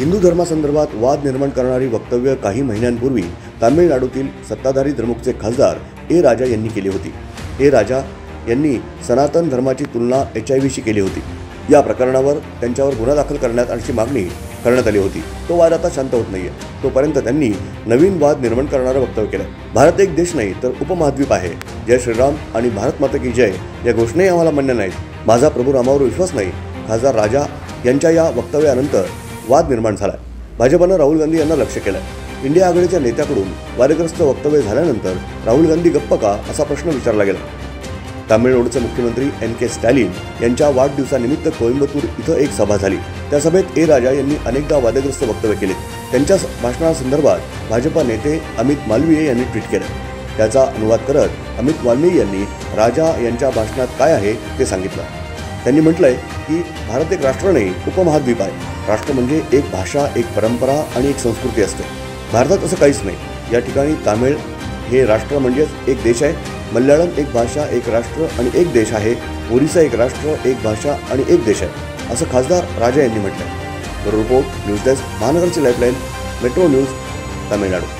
हिंदू धर्मासंदर्भात वाद निर्माण करणारी वक्तव्य काही महिन्यांपूर्वी तामिळनाडूतील सत्ताधारी द्रमुकचे खासदार ए राजा यांनी केली होती। ए राजा यांनी सनातन धर्माची तुलना HIV केली होती। या प्रकरणावर त्यांच्यावर गुन्हा दाखल करण्याची मागणी करण्यात आली होती। तो वाद आता शांत होत नाहीये, तोपर्यंत त्यांनी नवीन वाद निर्माण करणारं वक्तव्य केलं। भारत एक देश नाही तर उपमहाद्वीप आहे। जय श्रीराम आणि भारत माता की जय या घोषणाही आम्हाला मान्य नाहीत। माझा प्रभू रामावर विश्वास नाही। खासदार राजा यांच्या या वक्तव्यानंतर वाद निर्माण झाला। भाजपनं राहुल गांधी यांना लक्ष केलं। इंडिया आघाडीच्या नेत्याकडून वादग्रस्त वक्तव्य झाल्यानंतर राहुल गांधी गप्प का असा प्रश्न विचारला गेला। तामिळनाडूचे मुख्यमंत्री NK स्टॅलिन यांच्या वाढदिवसानिमित्त कोइंबतूर इथं एक सभा झाली। त्या सभेत ए राजा यांनी अनेकदा वादग्रस्त वक्तव्य केले। त्यांच्या भाषणासंदर्भात भाजपा नेते अमित मालवीय यांनी ट्विट केलं। त्याचा अनुवाद करत अमित मालवीय यांनी राजा यांच्या भाषणात काय आहे ते सांगितलं। त्यांनी म्हटलंय की भारत एक राष्ट्र नाही, उपमहाद्वीप आहे। राष्ट्र म्हणजे एक भाषा, एक परंपरा आणि एक संस्कृती असते। भारतात असं काहीच नाही। या ठिकाणी तामिळ हे राष्ट्र म्हणजेच एक देश आहे। मल्याळम एक भाषा, एक राष्ट्र आणि एक देश आहे। ओरिसा एक राष्ट्र, एक भाषा आणि एक देश आहे, असं खासदार राजा यांनी म्हटलंय। रिपोर्ट न्यूज डेस्क, महानगरची लाईफलाईन, मेट्रो न्यूज, तामिळनाडू।